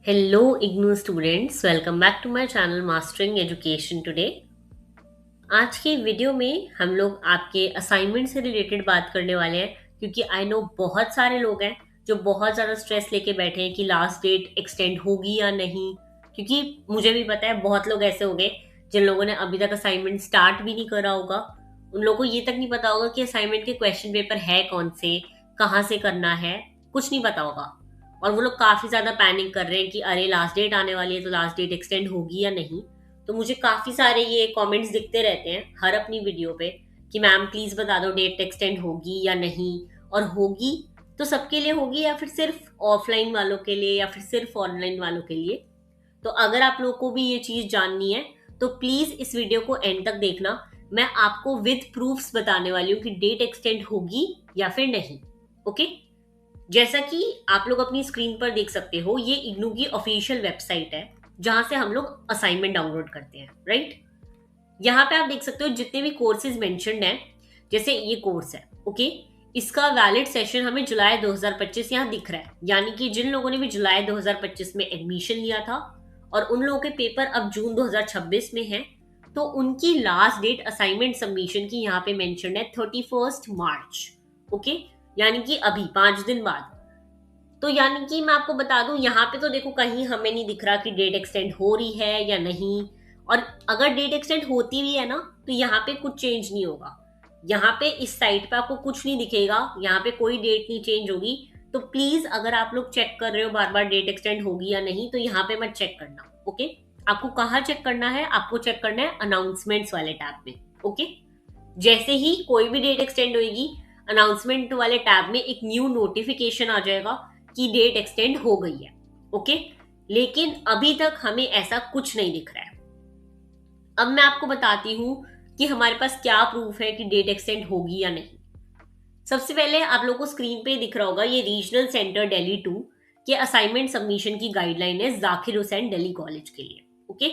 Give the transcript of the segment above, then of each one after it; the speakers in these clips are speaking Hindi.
Hello, IGNU students. Welcome back to my channel Mastering Education Today. आज की वीडियो में हम लोग आपके असाइनमेंट से रिलेटेड बात करने वाले हैं क्योंकि आई नो बहुत सारे लोग हैं जो बहुत ज़्यादा स्ट्रेस लेके बैठे हैं कि लास्ट डेट एक्सटेंड होगी या नहीं। क्योंकि मुझे भी पता है बहुत लोग ऐसे हो गए जिन लोगों ने अभी तक असाइनमेंट स्टार्ट भी नहीं करा होगा। उन लोगों को ये तक नहीं पता होगा कि असाइनमेंट के क्वेश्चन पेपर है कौन से, कहाँ से करना है, कुछ नहीं पता होगा। और वो लोग काफ़ी ज़्यादा पैनिक कर रहे हैं कि अरे लास्ट डेट आने वाली है तो लास्ट डेट एक्सटेंड होगी या नहीं। तो मुझे काफ़ी सारे ये कमेंट्स दिखते रहते हैं हर अपनी वीडियो पे कि मैम प्लीज़ बता दो डेट एक्सटेंड होगी या नहीं, और होगी तो सबके लिए होगी या फिर सिर्फ ऑफलाइन वालों के लिए या फिर सिर्फ ऑनलाइन वालों के लिए। तो अगर आप लोगों को भी ये चीज़ जाननी है तो प्लीज़ इस वीडियो को एंड तक देखना। मैं आपको विद प्रूफ्स बताने वाली हूँ कि डेट एक्सटेंड होगी या फिर नहीं। ओके, जैसा कि आप लोग अपनी स्क्रीन पर देख सकते हो, ये इग्नू की ऑफिशियल वेबसाइट है जहां से हम लोग असाइनमेंट डाउनलोड करते हैं, राइट। यहाँ पे आप देख सकते हो जितने भी कोर्सेज मेंशन्ड हैं, जैसे ये कोर्स है, ओके, इसका वैलिड सेशन हमें जुलाई 2025 यहाँ दिख रहा है। यानी कि जिन लोगों ने भी जुलाई 2025 में एडमिशन लिया था और उन लोगों के पेपर अब जून 2026 में हैं, तो उनकी लास्ट डेट असाइनमेंट सबमिशन की यहाँ पे मेंशन्ड है 31 मार्च। ओके, यानी कि अभी 5 दिन बाद। तो यानी कि मैं आपको बता दूं, यहाँ पे तो देखो कहीं हमें नहीं दिख रहा कि डेट एक्सटेंड हो रही है या नहीं। और अगर डेट एक्सटेंड होती भी है ना तो यहाँ पे कुछ चेंज नहीं होगा। यहाँ पे इस साइट पे आपको कुछ नहीं दिखेगा, यहाँ पे कोई डेट नहीं चेंज होगी। तो प्लीज अगर आप लोग चेक कर रहे हो बार बार डेट एक्सटेंड होगी या नहीं, तो यहाँ पे मत चेक करना। ओके, आपको कहाँ चेक करना है? आपको चेक करना है अनाउंसमेंट्स वाले टैब में। ओके, जैसे ही कोई भी डेट एक्सटेंड होगी, अनाउंसमेंट वाले टैब में एक न्यू नोटिफिकेशन आ जाएगा कि डेट एक्सटेंड हो गई है। ओके, लेकिन अभी तक हमें ऐसा कुछ नहीं दिख रहा है। अब मैं आपको बताती हूं कि हमारे पास क्या प्रूफ है कि डेट एक्सटेंड होगी या नहीं। सबसे पहले आप लोगों को स्क्रीन पे दिख रहा होगा, ये रीजनल सेंटर दिल्ली 2 के असाइनमेंट सबमिशन की गाइडलाइन है जाकिर हुसैन दिल्ली कॉलेज के लिए। ओके,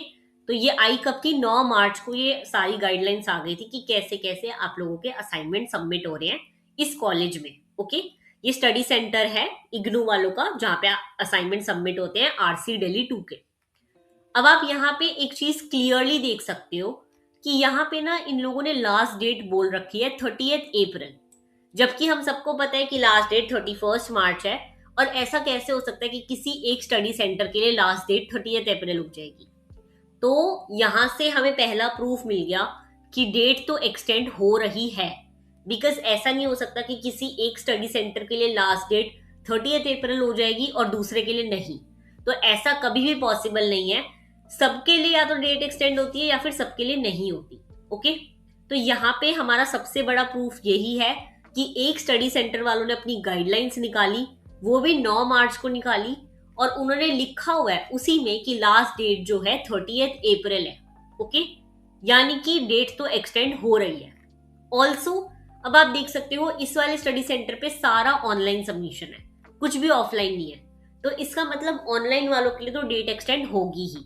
तो ये आई कब थी? 9 मार्च को ये सारी गाइडलाइंस आ गई थी कि कैसे कैसे आप लोगों के असाइनमेंट सबमिट हो रहे हैं इस कॉलेज में। ओके, ये स्टडी सेंटर है इग्नू वालों का जहां पे असाइनमेंट सबमिट होते हैं, आरसी दिल्ली 2 के। अब आप यहाँ पे एक चीज क्लियरली देख सकते हो कि यहाँ पे ना इन लोगों ने लास्ट डेट बोल रखी है 30 अप्रैल, जबकि हम सबको पता है कि लास्ट डेट 31 मार्च है। और ऐसा कैसे हो सकता है कि किसी एक स्टडी सेंटर के लिए लास्ट डेट 30 अप्रैल हो जाएगी? तो यहां से हमें पहला प्रूफ मिल गया कि डेट तो एक्सटेंड हो रही है। बिकॉज ऐसा नहीं हो सकता कि किसी एक स्टडी सेंटर के लिए लास्ट डेट 30 अप्रैल हो जाएगी और दूसरे के लिए नहीं। तो ऐसा कभी भी पॉसिबल नहीं है। सबके लिए या तो डेट एक्सटेंड होती है या फिर सबके लिए नहीं होती। ओके, तो यहाँ पे हमारा सबसे बड़ा प्रूफ यही है कि एक स्टडी सेंटर वालों ने अपनी गाइडलाइंस निकाली, वो भी 9 मार्च को निकाली, और उन्होंने लिखा हुआ है उसी में कि लास्ट डेट जो है 30 अप्रैल है। ओके, यानी कि डेट तो एक्सटेंड हो रही है। ऑल्सो अब आप देख सकते हो इस वाले स्टडी सेंटर पे सारा ऑनलाइन सबमिशन है, कुछ भी ऑफलाइन नहीं है। तो इसका मतलब ऑनलाइन वालों के लिए तो डेट एक्सटेंड होगी ही।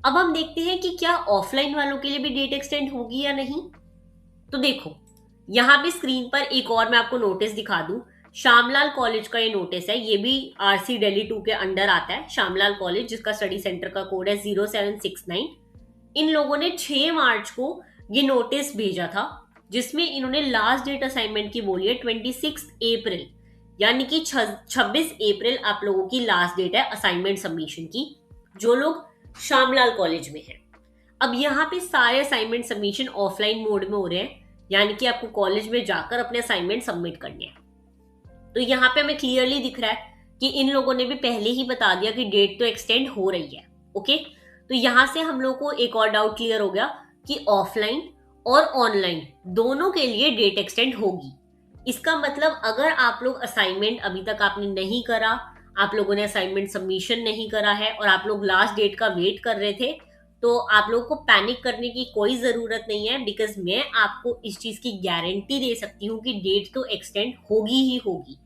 अब हम देखते हैं कि क्या ऑफलाइन वालों के लिए भी डेट एक्सटेंड होगी या नहीं। तो देखो यहाँ पे स्क्रीन पर एक और मैं आपको नोटिस दिखा दूं। श्यामलाल कॉलेज का ये नोटिस है, ये भी आरसी दिल्ली 2 के अंडर आता है। श्यामलाल कॉलेज जिसका स्टडी सेंटर का कोड है 0769। इन लोगों ने 6 मार्च को ये नोटिस भेजा था जिसमें इन्होंने लास्ट डेट असाइनमेंट की बोली है 26 अप्रैल, यानी कि 26 अप्रैल आप लोगों की लास्ट डेट है असाइनमेंट सबमिशन की, जो लोग श्यामलाल कॉलेज में है। अब यहाँ पे सारे असाइनमेंट सबमिशन ऑफलाइन मोड में हो रहे हैं, यानी कि आपको कॉलेज में जाकर अपने असाइनमेंट सबमिट करने हैं। तो यहाँ पे हमें क्लियरली दिख रहा है कि इन लोगों ने भी पहले ही बता दिया कि डेट तो एक्सटेंड हो रही है। ओके, तो यहाँ से हम लोग को एक और डाउट क्लियर हो गया कि ऑफलाइन और ऑनलाइन दोनों के लिए डेट एक्सटेंड होगी। इसका मतलब अगर आप लोग असाइनमेंट अभी तक आपने नहीं करा, आप लोगों ने असाइनमेंट सबमिशन नहीं करा है और आप लोग लास्ट डेट का वेट कर रहे थे, तो आप लोगों को पैनिक करने की कोई जरूरत नहीं है। बिकॉज मैं आपको इस चीज की गारंटी दे सकती हूँ कि डेट तो एक्सटेंड होगी ही होगी,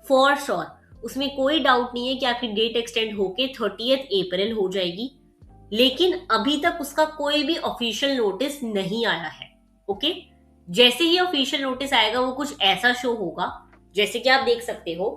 फॉर श्योर। उसमें कोई डाउट नहीं है कि आपकी डेट एक्सटेंड होके 30 अप्रैल हो जाएगी। लेकिन अभी तक उसका कोई भी ऑफिशियल नोटिस नहीं आया है। ओके, जैसे ही ऑफिशियल नोटिस आएगा वो कुछ ऐसा शो होगा, जैसे कि आप देख सकते हो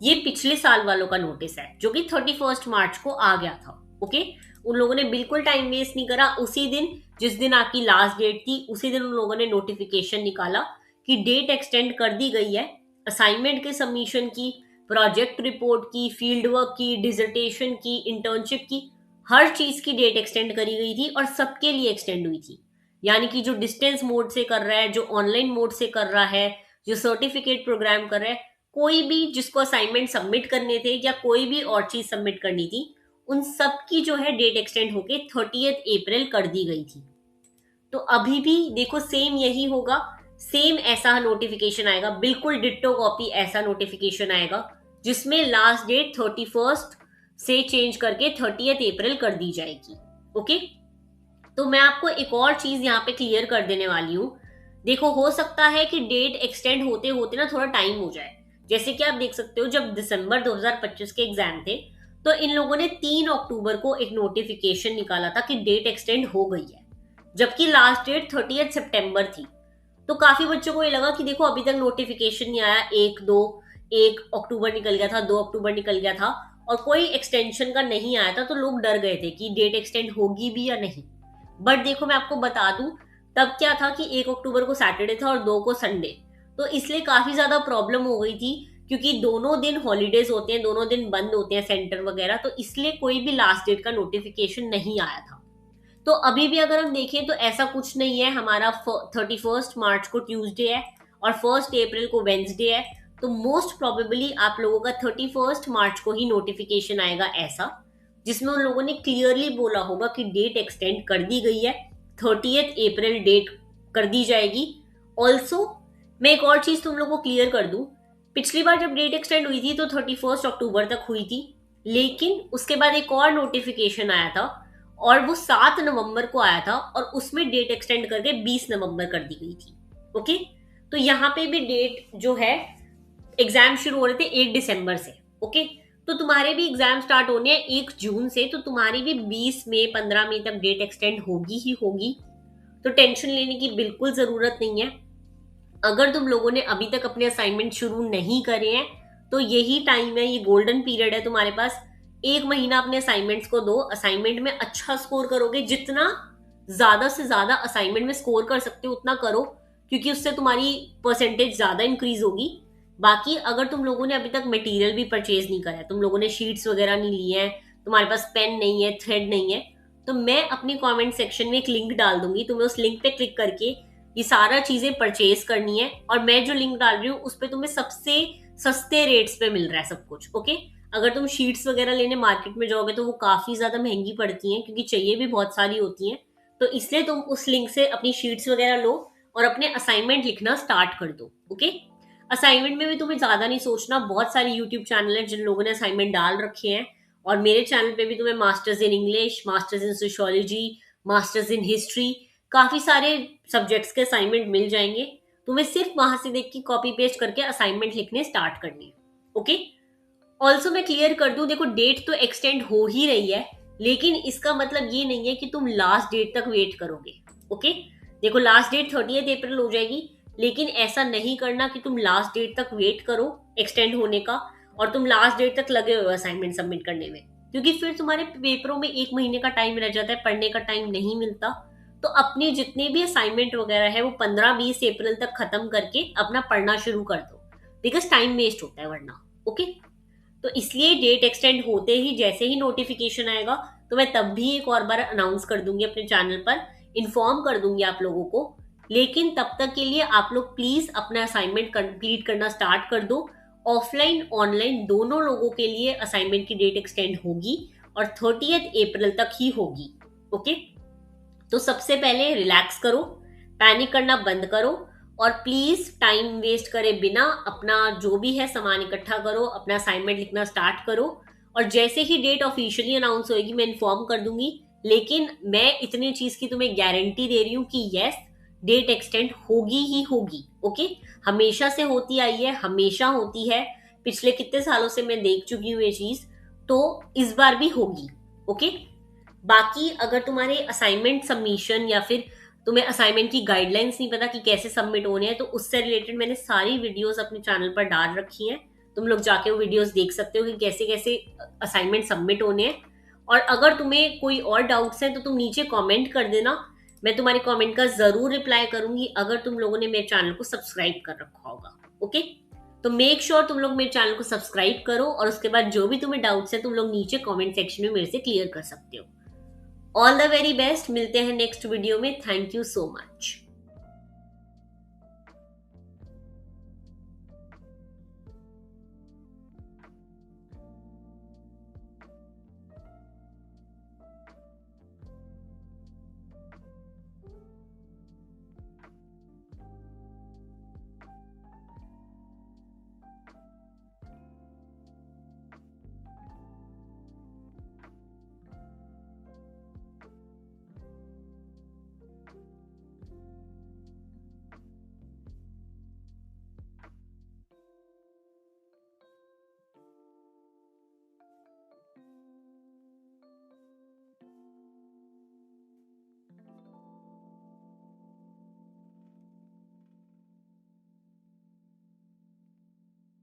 ये पिछले साल वालों का नोटिस है जो कि 31 मार्च को आ गया था। ओके, उन लोगों ने बिल्कुल टाइम वेस्ट नहीं करा। उसी दिन जिस दिन आपकी लास्ट डेट थी उसी दिन उन लोगों ने नोटिफिकेशन निकाला कि डेट एक्सटेंड कर दी गई है असाइनमेंट के सबमिशन की, प्रोजेक्ट रिपोर्ट की, फील्ड वर्क की, डिसर्टेशन की, इंटर्नशिप की, हर चीज की डेट एक्सटेंड करी गई थी और सबके लिए एक्सटेंड हुई थी। यानी कि जो डिस्टेंस मोड से कर रहा है, जो ऑनलाइन मोड से कर रहा है, जो सर्टिफिकेट प्रोग्राम कर रहा है, कोई भी जिसको असाइनमेंट सबमिट करने थे या कोई भी और चीज सबमिट करनी थी, उन सब की जो है डेट एक्सटेंड होके 30 अप्रैल कर दी गई थी। तो अभी भी देखो सेम यही होगा, सेम ऐसा नोटिफिकेशन आएगा, बिल्कुल डिट्टो कॉपी ऐसा नोटिफिकेशन आएगा जिसमें लास्ट डेट 31 से चेंज करके 30 अप्रैल कर दी जाएगी। ओके, तो मैं आपको एक और चीज यहाँ पे क्लियर कर देने वाली हूँ। देखो, हो सकता है कि डेट एक्सटेंड होते होते ना थोड़ा टाइम हो जाए। जैसे कि आप देख सकते हो, जब दिसंबर 2025 के एग्जाम थे तो इन लोगों ने 3 अक्टूबर को एक नोटिफिकेशन निकाला था कि डेट एक्सटेंड हो गई है, जबकि लास्ट डेट 30 सितंबर थी। तो काफी बच्चों को ये लगा कि देखो अभी तक नोटिफिकेशन नहीं आया, 1 अक्टूबर निकल गया था, 2 अक्टूबर निकल गया था और कोई एक्सटेंशन का नहीं आया था, तो लोग डर गए थे कि डेट एक्सटेंड होगी भी या नहीं। बट देखो मैं आपको बता दूं, तब क्या था कि 1 अक्टूबर को सैटरडे था और 2 को संडे, तो इसलिए काफी ज्यादा प्रॉब्लम हो गई थी क्योंकि दोनों दिन हॉलीडेज होते हैं, दोनों दिन बंद होते हैं सेंटर वगैरह, तो इसलिए कोई भी लास्ट डेट का नोटिफिकेशन नहीं आया था। तो अभी भी अगर हम देखें तो ऐसा कुछ नहीं है। हमारा 31 मार्च को ट्यूसडे है और 1 अप्रैल को वेंसडे है, तो मोस्ट प्रोबेबली आप लोगों का 31 मार्च को ही नोटिफिकेशन आएगा ऐसा, जिसमें उन लोगों ने क्लियरली बोला होगा कि डेट एक्सटेंड कर दी गई है, 30 अप्रैल डेट कर दी जाएगी। ऑल्सो मैं एक और चीज तुम लोगों को क्लियर कर दूं, पिछली बार जब डेट एक्सटेंड हुई थी तो 31 अक्टूबर तक हुई थी, लेकिन उसके बाद एक और नोटिफिकेशन आया था और वो 7 नवंबर को आया था और उसमें डेट एक्सटेंड करके 20 नवंबर कर दी गई थी। ओके, तो यहाँ पे भी डेट जो है, एग्जाम शुरू हो रहे थे 1 दिसंबर से। ओके, तो तुम्हारे भी एग्जाम स्टार्ट होने हैं 1 जून से, तो तुम्हारी भी 20 मई 15 मई तक डेट एक्सटेंड होगी ही होगी। तो टेंशन लेने की बिल्कुल जरूरत नहीं है। अगर तुम लोगों ने अभी तक अपने असाइनमेंट शुरू नहीं करे हैं तो यही टाइम है, ये गोल्डन पीरियड है तुम्हारे पास। 1 महीना अपने असाइनमेंट्स को दो, असाइनमेंट में अच्छा स्कोर करोगे, जितना ज्यादा से ज्यादा असाइनमेंट में स्कोर कर सकते हो उतना करो, क्योंकि उससे तुम्हारी परसेंटेज ज्यादा इंक्रीज होगी। बाकी अगर तुम लोगों ने अभी तक मटेरियल भी परचेज नहीं करा है, तुम लोगों ने शीट्स वगैरह नहीं लिए हैं, तुम्हारे पास पेन नहीं है, थ्रेड नहीं है, तो मैं अपनी कमेंट सेक्शन में एक लिंक डाल दूंगी, तुम्हें उस लिंक पे क्लिक करके ये सारा चीजें परचेज करनी है। और मैं जो लिंक डाल रही हूँ उस पर तुम्हें सबसे सस्ते रेट्स पे मिल रहा है सब कुछ। ओके, अगर तुम शीट्स वगैरह लेने मार्केट में जाओगे तो वो काफी ज्यादा महंगी पड़ती हैं, क्योंकि चाहिए भी बहुत सारी होती हैं। तो इसलिए तुम उस लिंक से अपनी शीट्स वगैरह लो और अपने असाइनमेंट लिखना स्टार्ट कर दो। ओके, असाइनमेंट में भी तुम्हें ज्यादा नहीं सोचना, बहुत सारे यूट्यूब चैनल है जिन लोगों ने असाइनमेंट डाल रखे हैं, और मेरे चैनल पे भी तुम्हें masters in English, masters in sociology, masters in history, काफी सारे सब्जेक्ट्स के असाइनमेंट मिल जाएंगे। तुम्हें सिर्फ वहां से देख के कॉपी पेस्ट करके असाइनमेंट लिखने स्टार्ट करनी है। ओके, ऑल्सो मैं क्लियर कर दूं, देखो डेट तो एक्सटेंड हो ही रही है, लेकिन इसका मतलब ये नहीं है कि तुम लास्ट डेट तक वेट करोगे। ओके, देखो लास्ट डेट 30 अप्रैल हो जाएगी, लेकिन ऐसा नहीं करना कि तुम लास्ट डेट तक वेट करो एक्सटेंड होने का और तुम लास्ट डेट तक लगे हो असाइनमेंट सबमिट करने में, क्योंकि फिर तुम्हारे पेपरों में 1 महीने का टाइम रह जाता है, पढ़ने का टाइम नहीं मिलता। तो अपने जितने भी असाइनमेंट वगैरह है वो 15-20 अप्रैल तक खत्म करके अपना पढ़ना शुरू कर दो, बिकॉज टाइम वेस्ट होता है वरना। ओके, तो इसलिए डेट एक्सटेंड होते ही जैसे ही नोटिफिकेशन आएगा तो मैं तब भी एक और बार अनाउंस कर दूंगी अपने चैनल पर, इन्फॉर्म कर दूंगी आप लोगों को। लेकिन तब तक के लिए आप लोग प्लीज अपना असाइनमेंट कंप्लीट करना स्टार्ट कर दो। ऑफलाइन ऑनलाइन दोनों लोगों के लिए असाइनमेंट की डेट एक्सटेंड होगी और 30 अप्रैल तक ही होगी। ओके, तो सबसे पहले रिलैक्स करो, पैनिक करना बंद करो और प्लीज टाइम वेस्ट करे बिना अपना जो भी है सामान इकट्ठा करो, अपना असाइनमेंट लिखना स्टार्ट करो। और जैसे ही डेट ऑफिशियली अनाउंस होगी मैं इन्फॉर्म कर दूंगी, लेकिन मैं इतनी चीज की तुम्हें गारंटी दे रही हूँ कि यस, डेट एक्सटेंड होगी ही होगी। ओके, हमेशा से होती आई है, हमेशा होती है, पिछले कितने सालों से मैं देख चुकी हूँ ये चीज, तो इस बार भी होगी। ओके, बाकी अगर तुम्हारे असाइनमेंट सबमिशन या फिर तुम्हें असाइनमेंट की गाइडलाइंस नहीं पता कि कैसे सबमिट होने हैं, तो उससे रिलेटेड मैंने सारी वीडियोस अपने चैनल पर डाल रखी हैं, तुम लोग जाके वो वीडियोस देख सकते हो कि कैसे कैसे असाइनमेंट सबमिट होने हैं। और अगर तुम्हें कोई और डाउट्स हैं तो तुम नीचे कमेंट कर देना, मैं तुम्हारे कमेंट का जरूर रिप्लाई करूंगी अगर तुम लोगों ने मेरे चैनल को सब्सक्राइब कर रखा होगा। ओके, तो मेक श्योर तुम लोग मेरे चैनल को सब्सक्राइब करो, और उसके बाद जो भी तुम्हें डाउट्स हैं तुम लोग नीचे कमेंट सेक्शन में मेरे से क्लियर कर सकते हो। ऑल द वेरी बेस्ट, मिलते हैं नेक्स्ट वीडियो में। Thank you so much.